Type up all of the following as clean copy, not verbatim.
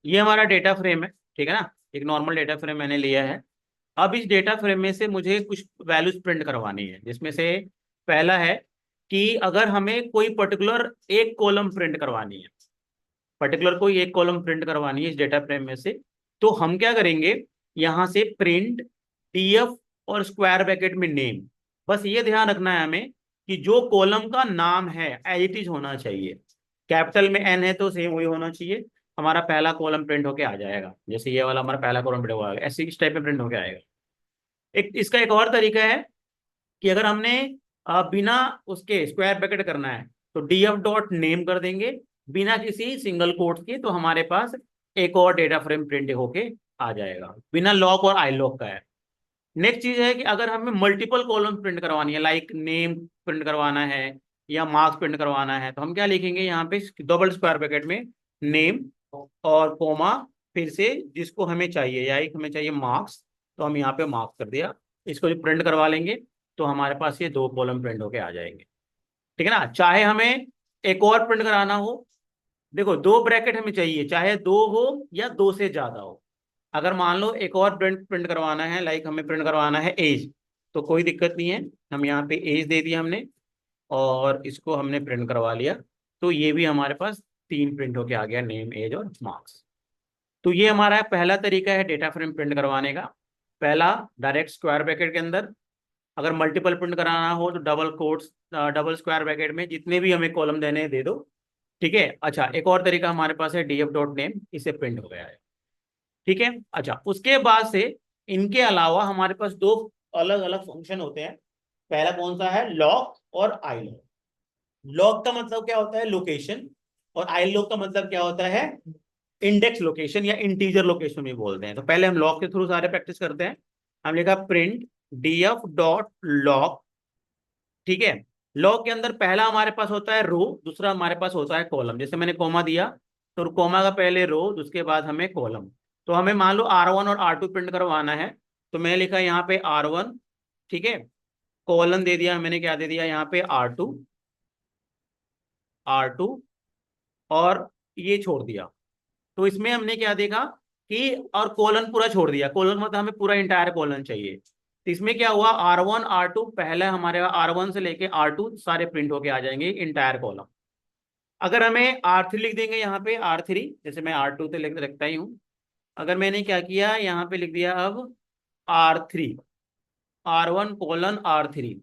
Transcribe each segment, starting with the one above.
ये हमारा data frame है, ठीक है ना। एक नॉर्मल डेटा फ्रेम मैंने लिया है। अब इस डेटा फ्रेम में से मुझे कुछ वैल्यूज प्रिंट करवानी है, जिसमें से पहला है कि अगर हमें कोई पर्टिकुलर एक कॉलम प्रिंट करवानी है, पर्टिकुलर कोई एक कॉलम प्रिंट करवानी है इस डेटा फ्रेम में से, तो हम क्या करेंगे, यहाँ से प्रिंट डीएफ और स्क्वायर ब्रैकेट में नेम। बस ये ध्यान रखना है हमें कि जो कॉलम का नाम है एज इट इज होना चाहिए। कैपिटल में एन है तो सेम वही होना चाहिए। हमारा पहला कॉलम प्रिंट होके आ जाएगा, जैसे ये वाला हमारा पहला कॉलम प्रिंट होगा, ऐसे इस टाइप में प्रिंट होके आएगा। एक इसका एक और तरीका है कि अगर हमने बिना उसके स्क्वायर ब्रैकेट करना है तो डीएफ डॉट नेम कर देंगे बिना किसी सिंगल कोट्स के, तो हमारे पास एक और डेटा फ्रेम प्रिंट होके आ जाएगा, बिना लॉक और आई लॉक का है। नेक्स्ट चीज है कि अगर हमें मल्टीपल कॉलम प्रिंट करवानी है, लाइक नेम प्रिंट करवाना है या मार्क्स प्रिंट करवाना है, तो हम क्या लिखेंगे यहाँ पे डबल स्क्वायर ब्रैकेट में नेम और कोमा, फिर से जिसको हमें चाहिए, या एक हमें चाहिए मार्क्स, तो हम यहाँ पे मार्क्स कर दिया। इसको जो प्रिंट करवा लेंगे तो हमारे पास ये दो कॉलम प्रिंट होके आ जाएंगे, ठीक है ना। चाहे हमें एक और प्रिंट कराना हो, देखो दो ब्रैकेट हमें चाहिए, चाहे दो हो या दो से ज्यादा हो। अगर मान लो एक और प्रिंट प्रिंट करवाना है, लाइक हमें प्रिंट करवाना है एज, तो कोई दिक्कत नहीं है, हम यहाँ पे एज दे दिया हमने और इसको हमने प्रिंट करवा लिया, तो ये भी हमारे पास तीन प्रिंट होके आ गया, नेम एज और मार्क्स। तो ये हमारा पहला तरीका है डेटा फ्रेम प्रिंट करवाने का। पहला, डायरेक्ट स्क्वायर ब्रैकेट के अंदर। अगर मल्टीपल प्रिंट कराना हो तो double quotes, double square bracket में जितने भी हमें कॉलम देने हैं दे दो, ठीक है। अच्छा, एक और तरीका हमारे पास है डीएफ डॉट नेम, इसे प्रिंट हो गया है, ठीक है। अच्छा, उसके बाद से इनके अलावा हमारे पास दो अलग अलग फंक्शन होते हैं। पहला कौन सा है, लॉक और आई लॉक। लॉक का मतलब क्या होता है, लोकेशन, और आई लॉक का मतलब क्या होता है, इंडेक्स लोकेशन या इंटीजर लोकेशन भी बोलते हैं। तो पहले हम लॉक के थ्रू सारे प्रैक्टिस करते हैं। हम लिखा प्रिंट डीएफ डॉट लॉक, ठीक है। लॉग के अंदर पहला हमारे पास होता है रो, दूसरा हमारे पास होता है कॉलम। जैसे मैंने कोमा दिया तो कोमा का पहले रो, उसके बाद हमें कॉलम। तो हमें मान लो R1 और R2 प्रिंट करवाना है, तो मैंने लिखा यहाँ पे R1, ठीक है। कॉलन दे दिया मैंने, क्या दे दिया यहाँ पे R2, R2, और ये छोड़ दिया। तो इसमें हमने क्या देखा कि, और कॉलन पूरा छोड़ दिया, कॉलन मतलब हमें पूरा इंटायर कॉलन चाहिए। तो इसमें क्या हुआ, R1 R2 पहले हमारे R1 से लेके R2 सारे प्रिंट होके आ जाएंगे इंटायर कॉलम। अगर हमें R3 लिख देंगे यहाँ पे R3, जैसे मैं R2 से लिख रखता ही हूँ। अगर मैंने क्या किया यहाँ पे लिख दिया अब R3, R1 कोलन R3,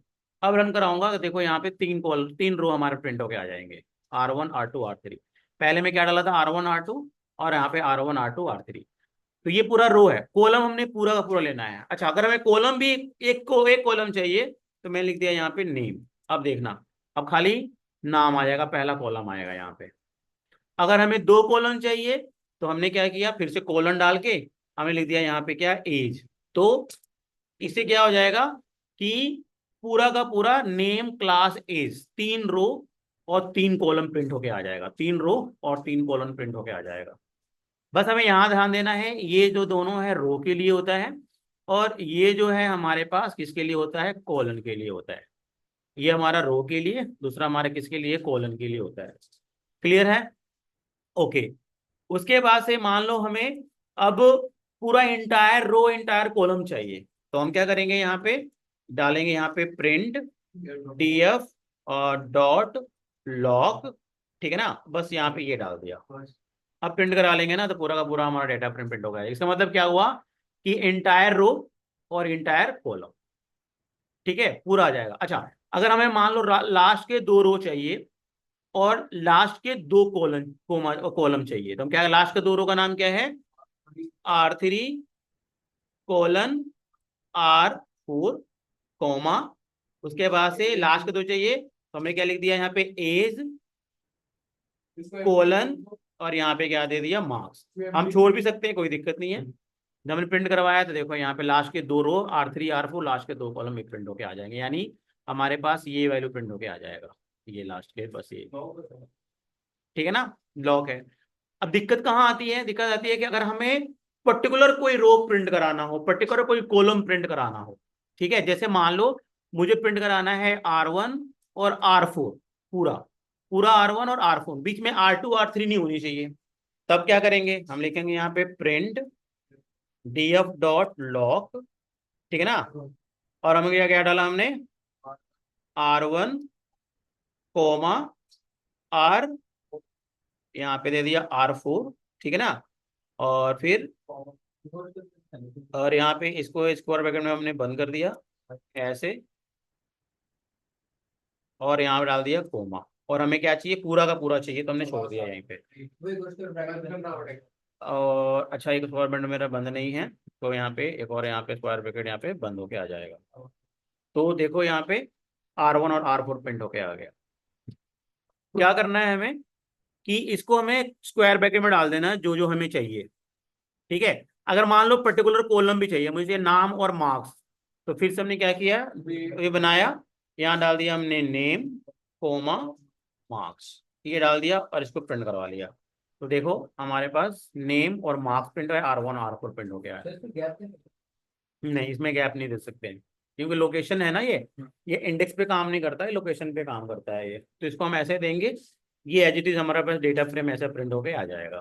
अब रन कराऊंगा तो देखो यहाँ पे तीन रो हमारे प्रिंट होके आ जाएंगे, R1 R2 R3। पहले में क्या डाला था, R1 R2, और यहाँ पे R1 R2 R3। तो ये पूरा रो है, कॉलम हमने पूरा का पूरा लेना है। अच्छा, अगर हमें कॉलम भी एक कॉलम चाहिए, तो मैं लिख दिया यहाँ पे नेम। अब देखना, अब खाली नाम आ जाएगा, पहला कॉलम आएगा यहाँ पे। अगर हमें दो कॉलम चाहिए, तो हमने क्या किया, फिर से कॉलम डाल के हमें लिख दिया यहाँ पे क्या, एज। तो इससे क्या हो जाएगा कि पूरा का पूरा नेम क्लास एज, तीन रो और तीन कॉलम प्रिंट होके आ जाएगा, तीन रो और तीन कॉलम प्रिंट होके आ जाएगा। बस हमें यहाँ ध्यान देना है, ये जो दोनों है रो के लिए होता है, और ये जो है हमारे पास किसके लिए होता है, कॉलन के लिए होता है। ये हमारा रो के लिए, दूसरा हमारा किसके लिए, कॉलन के लिए होता है। क्लियर है, ओके। उसके बाद से मान लो हमें अब पूरा इंटायर रो इंटायर कॉलम चाहिए, तो हम क्या करेंगे, यहाँ पे डालेंगे यहाँ पे प्रिंट डीएफ और डॉट लॉक, ठीक है ना। बस यहाँ पे ये डाल दिया। अब प्रिंट करा लेंगे ना, तो पूरा का पूरा हमारा डेटा फ्रेम प्रिंट होगा। इसका मतलब क्या हुआ कि इंटायर रो और इंटायर कॉलम, ठीक है, पूरा आ जाएगा। अच्छा, अगर हमें मान लो लास्ट के दो रो चाहिए और लास्ट के दो कॉलम चाहिए, तो हम क्या, लास्ट के दो रो का नाम क्या है, R3 कोलन R4 कॉमा, उसके बाद से लास्ट के दो चाहिए, तो हमने क्या लिख दिया यहाँ पे, एज कोलन, और यहाँ पे क्या दे दिया, मार्क्स। हम छोड़ भी सकते हैं, कोई दिक्कत नहीं है। जब हमने प्रिंट करवाया तो देखो यहाँ पे लास्ट के दो रो R3 R4, लास्ट के दो कॉलम में प्रिंट होके आ जाएंगे, यानी हमारे पास ये वैल्यू प्रिंट होके आ जाएगा, ये लास्ट के बस ये, ठीक है ना, लॉक है। अब दिक्कत कहाँ आती है, दिक्कत आती है कि अगर हमें पर्टिकुलर कोई रो प्रिंट कराना हो, पर्टिकुलर कोई कॉलम प्रिंट कराना हो, ठीक है। जैसे मान लो मुझे प्रिंट कराना है R1 और R4, पूरा पूरा R1 और R4, बीच में R2 R3 नहीं होनी चाहिए। तब क्या करेंगे, हम लिखेंगे यहाँ पे प्रिंट df डॉट लॉक, ठीक है ना। और हमें क्या क्या डाला हमने, R1 कोमा R, यहाँ पे दे दिया R4, ठीक है ना। और फिर और यहाँ पे इसको स्क्वायर ब्रैकेट में हमने बंद कर दिया ऐसे, और यहाँ पे डाल दिया कोमा। और हमें क्या चाहिए, पूरा का पूरा चाहिए, तो हमने छोड़ दिया यहीं पे। और अच्छा, एक स्क्वायर ब्रैकेट मेरा बंद नहीं है, तो यहाँ पे एक और यहाँ पे स्क्वायर ब्रैकेट यहाँ पे बंद होके आ जाएगा। तो देखो यहाँ पे R1 और R4 प्रिंट होके आ गया। क्या करना है हमें कि इसको हमें स्क्वायर ब्रैकेट में डाल देना है जो जो हमें चाहिए, ठीक है। अगर मान लो पर्टिकुलर कॉलम भी चाहिए मुझे, नाम और मार्क्स, तो फिर से हमने क्या किया, ये बनाया, यहाँ डाल दिया हमने नेम कोमा मार्क्स, ये डाल दिया और इसको प्रिंट करवा लिया। तो देखो हमारे पास नेम और मार्क्स प्रिंट है, R1 R4 प्रिंट हो गया है। नहीं, इसमें गैप नहीं दे सकते हैं, क्योंकि लोकेशन है ना, ये इंडेक्स पे काम नहीं करता है, लोकेशन पे काम करता है ये। तो इसको हम ऐसे देंगे, ये एज इट इज हमारे पास डेटा फ्रेम ऐसे प्रिंट होके आ जाएगा।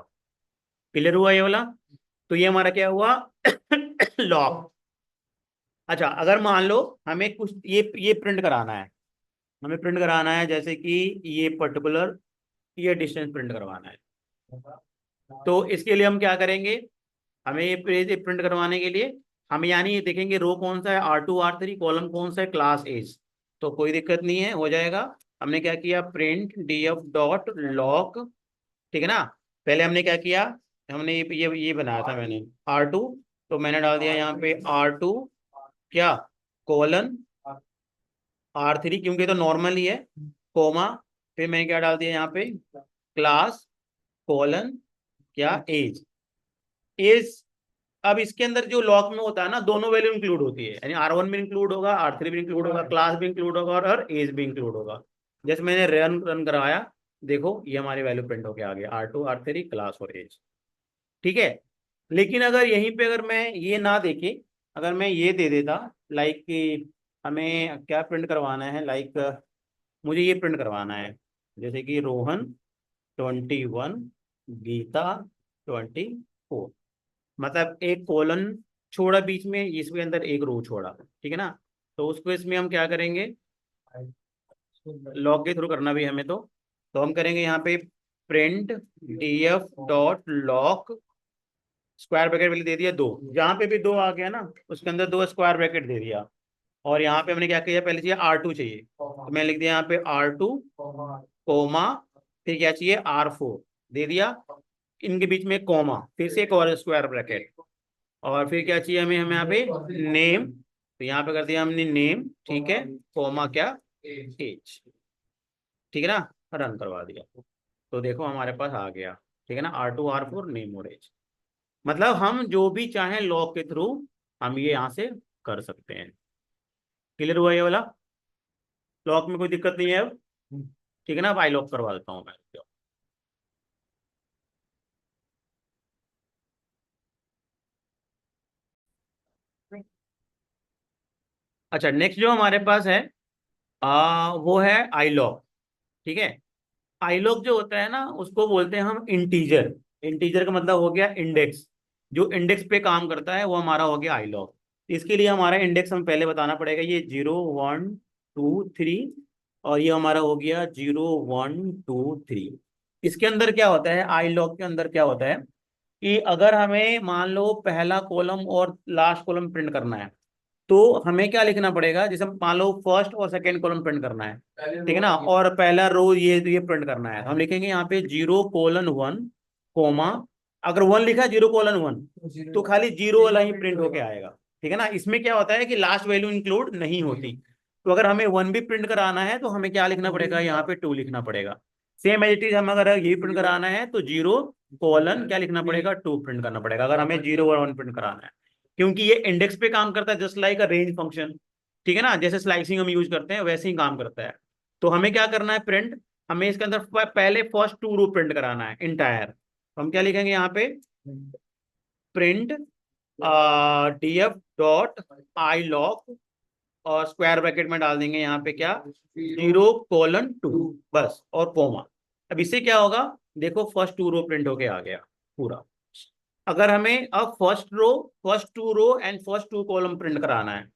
क्लियर हुआ ये वाला। तो ये हमारा क्या हुआ, लॉक। अच्छा, अगर मान लो हमें कुछ ये प्रिंट कराना है, हमें प्रिंट कराना है जैसे कि ये पर्टिकुलर ये डिस्टेंस प्रिंट करवाना है, तो इसके लिए हम क्या करेंगे, हमें ये पेज प्रिंट करवाने के लिए हम यानी ये देखेंगे रो कौन सा है, R2 R3, कॉलम कौन सा है, क्लास एज। तो कोई दिक्कत नहीं है, हो जाएगा। हमने क्या किया, प्रिंट df डॉट लॉक, ठीक है ना। पहले हमने क्या किया, हमने ये बनाया था मैंने R2, तो मैंने डाल दिया यहाँ पे R2 क्या कोलन R3, क्योंकि तो नॉर्मल ही है, कोमा, फिर मैंने क्या डाल दिया यहाँ पे क्लास कोलन क्या एज। एज, अब इसके अंदर जो लॉक में होता है ना, दोनों वैल्यू इंक्लूड होती है, यानी R1 भी इंक्लूड होगा, R3 भी इंक्लूड होगा, क्लास भी इंक्लूड होगा और एज भी इंक्लूड होगा। जैसे मैंने रन रन करवाया, देखो ये हमारी वैल्यू प्रिंट होके आ गया, R2 R3 क्लास और एज, ठीक है। लेकिन अगर यहीं पे अगर मैं ये ना देखे, अगर मैं ये दे देता, लाइक कि हमें क्या प्रिंट करवाना है, लाइक मुझे ये प्रिंट करवाना है, जैसे कि रोहन 21, गीता 24, मतलब एक कॉलन छोड़ा बीच में, इसके अंदर एक रो छोड़ा, ठीक है ना। तो उसको इसमें हम क्या करेंगे, लॉग के थ्रू करना भी हमें, तो हम करेंगे यहाँ पे print df dot lock, square bracket पहले दे दिया दो, जहाँ पे भी दो आ गया ना उसके अंदर दो स्क्वायर ब्रैकेट दे दिया। और यहाँ पे हमने क्या किया, पहले चाहिए R2 चाहिए, तो मैं लिख दिया यहाँ पे R2 कोमा, फिर क्या चाहिए R4 दे दिया, इनके बीच में कोमा, फिर से एक और स्क्वायर ब्रैकेट, और फिर क्या चाहिए हमें, यहाँ पे नेम, तो यहाँ पे कर दिया हमने नेम, ठीक है, कोमा क्या एज, ठीक है ना, रन करवा दिया। तो देखो हमारे पास आ गया, ठीक है ना, R2 R4 नेम और एज। मतलब हम जो भी चाहें लॉग के थ्रू हम ये यहाँ से कर सकते हैं। क्लियर हुआ ये वाला, लॉक में कोई दिक्कत नहीं है अब, ठीक है ना। अब आई लॉक करवा देता हूँ मैं। अच्छा, नेक्स्ट जो हमारे पास है वो है आई लॉक, ठीक है। आई लॉक जो होता है ना, उसको बोलते हैं हम इंटीजर। इंटीजर का मतलब हो गया इंडेक्स, जो इंडेक्स पे काम करता है वो हमारा हो गया आई लॉक। इसके लिए हमारा इंडेक्स हम पहले बताना पड़ेगा, ये 0 1 2 3, और ये हमारा हो गया 0 1 2 3। इसके अंदर क्या होता है, आई लॉक के अंदर क्या होता है कि अगर हमें मान लो पहला कॉलम और लास्ट कॉलम प्रिंट करना है, तो हमें क्या लिखना पड़ेगा, जैसे मान लो फर्स्ट और सेकंड कॉलम प्रिंट करना है, ठीक है ना, और पहला रो ये प्रिंट करना है, तो हम लिखेंगे यहाँ पे 0 1 कोमा, अगर 1 लिखा 0 1 तो खाली जीरो वाला ही प्रिंट होके आएगा, ठीक है ना। इसमें क्या होता है कि लास्ट वैल्यू इंक्लूड नहीं होती, तो अगर हमें 1 भी प्रिंट कराना है तो हमें क्या लिखना पड़ेगा, यहाँ पे 2 लिखना पड़ेगा। सेम एज इट इज, हम अगर ये प्रिंट कराना है तो 0 क्या लिखना पड़ेगा, 2 प्रिंट करना पड़ेगा, अगर हमें 0 और 1 प्रिंट कराना है, क्योंकि ये इंडेक्स पे काम करता है, जस्ट लाइक अ रेंज फंक्शन, ठीक है ना, जैसे स्लाइसिंग हम यूज करते हैं वैसे ही काम करता है। तो हमें क्या करना है, प्रिंट, हमें इसके अंदर पहले फर्स्ट 2 रो प्रिंट कराना है इंटायर, तो हम क्या लिखेंगे यहाँ पे print df dot I lock, और स्क्वायर ब्रैकेट में डाल देंगे यहाँ पे क्या 0 2, बस, और कोमा। अब इससे क्या होगा, देखो फर्स्ट 2 रो प्रिंट होके आ गया, पूरा। अगर हमें अब first row, first two row and first two column print कराना है,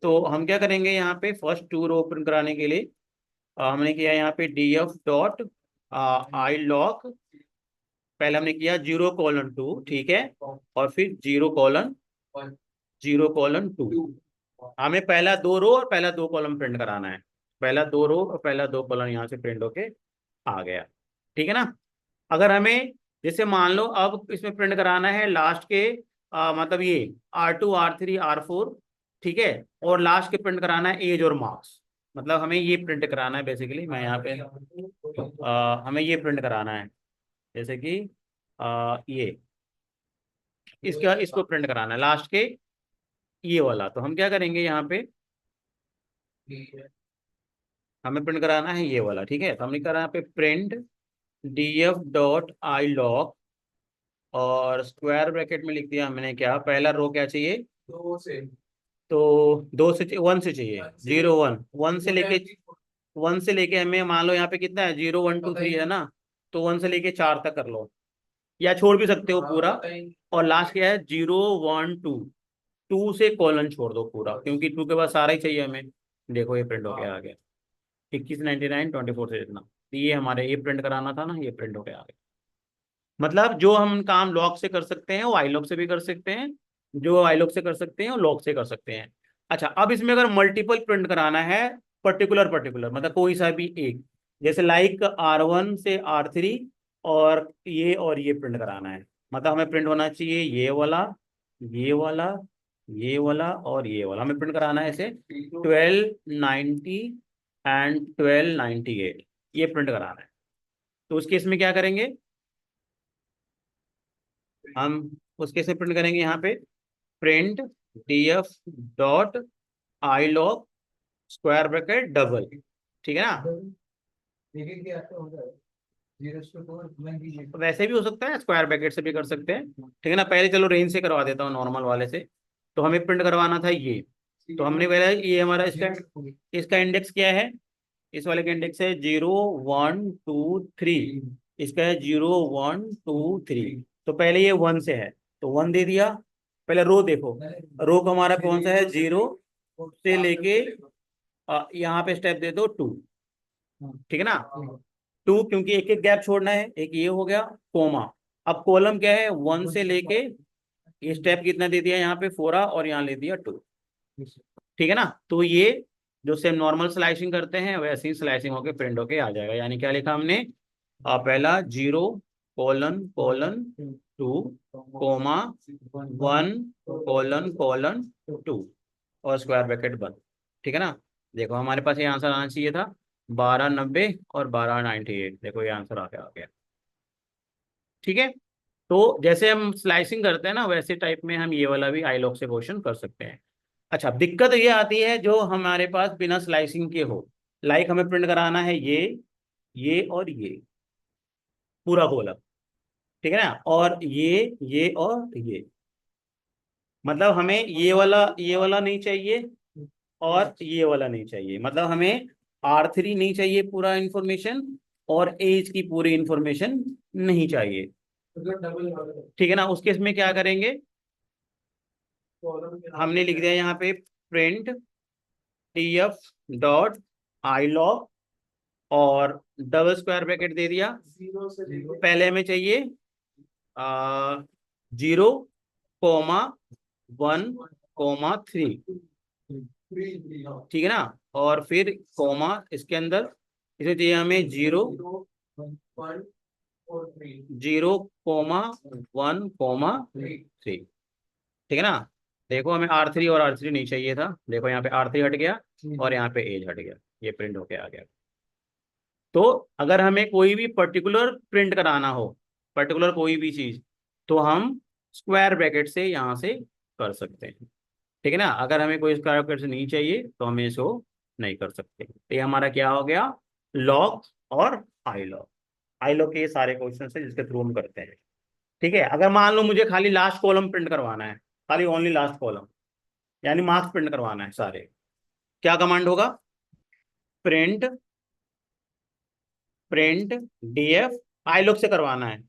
तो हम क्या करेंगे यहाँ पे फर्स्ट टू रो प्रिंट कराने के लिए हमने किया यहाँ पे df डॉट आई लॉग, पहले हमने किया 0:2, ठीक है, और फिर 0:2। हमें पहला दो रो और पहला दो कॉलम प्रिंट कराना है, पहला दो रो और पहला दो कॉलम यहाँ से प्रिंट होके आ गया, ठीक है ना। अगर हमें जैसे मान लो अब इसमें प्रिंट कराना है लास्ट के मतलब ये R2 R3 R4, ठीक है, और लास्ट के प्रिंट कराना है एज और मार्क्स, मतलब हमें ये प्रिंट कराना है बेसिकली। मैं यहाँ पे हमें ये प्रिंट कराना है, जैसे कि ये इसका इसको प्रिंट कराना है लास्ट के ये वाला, तो हम क्या करेंगे यहाँ पे हमें प्रिंट कराना है ये वाला, ठीक है। तो हमने करा यहाँ पे print df dot I log और स्क्वायर ब्रैकेट में लिख दिया हमने क्या, पहला रो क्या चाहिए, तो 1 से चाहिए, 0 1, 1 से लेके हमें मान लो यहाँ पे कितना है 0 1 2 3 है ना, तो 1 से लेके 4 तक कर लो, या छोड़ भी सकते हो पूरा। और लास्ट क्या है 0 1 2, 2 से कॉलन छोड़ दो पूरा, क्योंकि 2 के बाद सारा ही चाहिए हमें। देखो ये प्रिंट होके आ गया 2199 24 से जितना, ये हमारे ये प्रिंट कराना था ना, ये प्रिंट होके आ गया। मतलब जो हम काम लॉग से कर सकते हैं वो आई लॉग से भी कर सकते हैं, जो आई लॉग से कर सकते हैं वो लॉग से कर सकते हैं। अच्छा, अब इसमें अगर मल्टीपल प्रिंट कराना है, पर्टिकुलर पर्टिकुलर मतलब कोई सा भी एक, जैसे लाइक R1 से R3 और ये प्रिंट कराना है, मतलब हमें प्रिंट होना चाहिए ये वाला, ये वाला, ये वाला और ये वाला, हमें प्रिंट कराना है इसे 1290 एंड 1298, ये प्रिंट कराना है। तो उस केस में क्या करेंगे हम, उस केस में प्रिंट करेंगे यहाँ पे print df dot I log square bracket double, ठीक है ना। वैसे भी हो सकता है, स्क्वायर ब्रैकेट से भी कर सकते हैं, ठीक है ना। पहले चलो रेंज से करवा देता हूँ नॉर्मल वाले से। तो हमें प्रिंट करवाना था ये, तो हमने पहले ये हमारा इसका इंडेक्स क्या है, इस वाले का इंडेक्स है 0 1 2 3, इसका है 0 1 2 3, तो पहले ये 1 से है तो 1 दे दिया। पहले रो देखो, रो का हमारा कौन सा है 0 से लेके यहाँ पे स्टेप दे दो 2, ठीक है ना। 2 क्योंकि एक एक गैप छोड़ना है, एक ये हो गया कोमा। अब कॉलम क्या है 1 से लेके ये स्टेप कितना दे दिया यहाँ पे 4 और यहाँ ले दिया 2, ठीक है ना। तो ये जो सेम नॉर्मल स्लाइसिंग करते हैं वैसे ही स्लाइसिंग होके प्रिंट होके आ जाएगा। यानी क्या लिखा हमने, पहला 0::2 1::2 और स्क्वायर ब्रैकेट बंद, ठीक है ना। देखो हमारे पास ये आंसर आना चाहिए था 1290 और 1298, देखो ये आंसर आ गया, ठीक है। तो जैसे हम स्लाइसिंग करते हैं ना वैसे टाइप में हम ये वाला भी आई लॉग से क्वेश्चन कर सकते हैं। अच्छा, दिक्कत ये आती है जो हमारे पास बिना स्लाइसिंग के हो, लाइक हमें प्रिंट कराना है ये और ये पूरा कॉलम, ठीक है ना, और ये और ये, मतलब हमें ये वाला नहीं चाहिए और ये वाला नहीं चाहिए, मतलब हमें R3 नहीं चाहिए पूरा इंफॉर्मेशन और एज की पूरी इंफॉर्मेशन नहीं चाहिए, ठीक है ना। उस केस में क्या करेंगे, हमने लिख दिया यहाँ पे print df dot I log और डबल स्क्वायर ब्रैकेट दे दिया। पहले हमें चाहिए 0:1,3, ठीक है ना, और फिर कोमा इसके अंदर इसे चाहिए हमें 0:1,3, ठीक है ना। देखो हमें R3 और R3 नहीं चाहिए था, देखो यहाँ पे R3 हट गया और यहाँ पे एज हट गया, ये प्रिंट होके आ गया। तो अगर हमें कोई भी पर्टिकुलर प्रिंट कराना हो, पर्टिकुलर कोई भी चीज, तो हम स्क्वायर ब्रैकेट से यहाँ से कर सकते हैं, ठीक है ना। अगर हमें कोई स्क्वायर ब्रैकेट से नहीं चाहिए तो हमें इसको नहीं कर सकते। तो ये हमारा क्या हो गया, लॉग और आई लॉग, आई लॉग के ये सारे क्वेश्चन है जिसके थ्रू हम करते हैं, ठीक है। अगर मान लो मुझे खाली लास्ट कॉलम प्रिंट करवाना है, खाली ओनली लास्ट कॉलम, यानी मार्क्स प्रिंट करवाना है सारे, क्या कमांड होगा, print print df I log से करवाना है,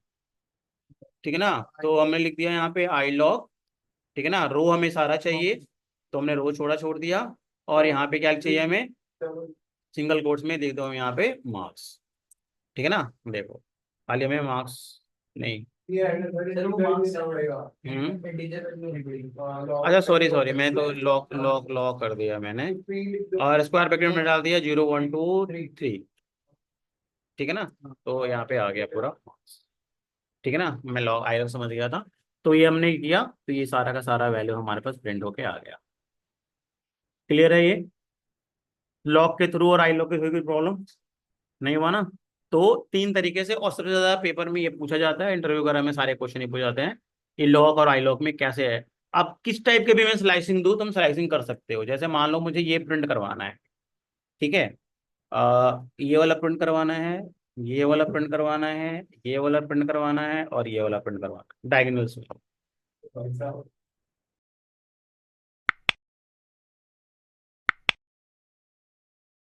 ठीक है ना। तो हमने लिख दिया यहाँ पे आई लॉग, ठीक है ना। रो हमें सारा चाहिए, तो हमने रो छोड़ दिया। और यहाँ पे क्या चाहिए हमें, सिंगल कोट्स में लिख दो हम यहाँ पे मार्क्स, ठीक है ना। देखो खाली हमें मार्क्स नहीं, सर वो मार्क्स डाउन रहेगा। अच्छा सॉरी मैं तो लॉक लॉक लॉक कर दिया मैंने, और स्क्वायर ब्रैकेट में डाल दिया 0 1 2 3, ठीक है ना। तो यहाँ पे आ गया पूरा, ठीक है ना। मैं लॉग आई लॉग समझ गया था। तो ये हमने किया, तो ये सारा का सारा वैल्यू हमारे पास प्रिंट होके आ गया। क्लियर है ये। लॉग के थ्रू और आई लॉग के थ्रू कोई प्रॉब्लम नहीं हुआ ना। तो तीन तरीके से, और सबसे ज्यादा पेपर में ये पूछा जाता है, इंटरव्यू वगैरह में सारे क्वेश्चन ही पूछे जाते हैं कि लॉग और आई लॉग में कैसे है। अब किस टाइप के भी मैं स्लाइसिंग दूं, तुम स्लाइसिंग कर सकते हो। जैसे मान लो मुझे ये प्रिंट करवाना है, ठीक है। ये वाला प्रिंट करवाना है, ये वाला प्रिंट करवाना है, ये वाला प्रिंट करवाना है, और ये वाला प्रिंट करवाना है, डायगोनल्स में।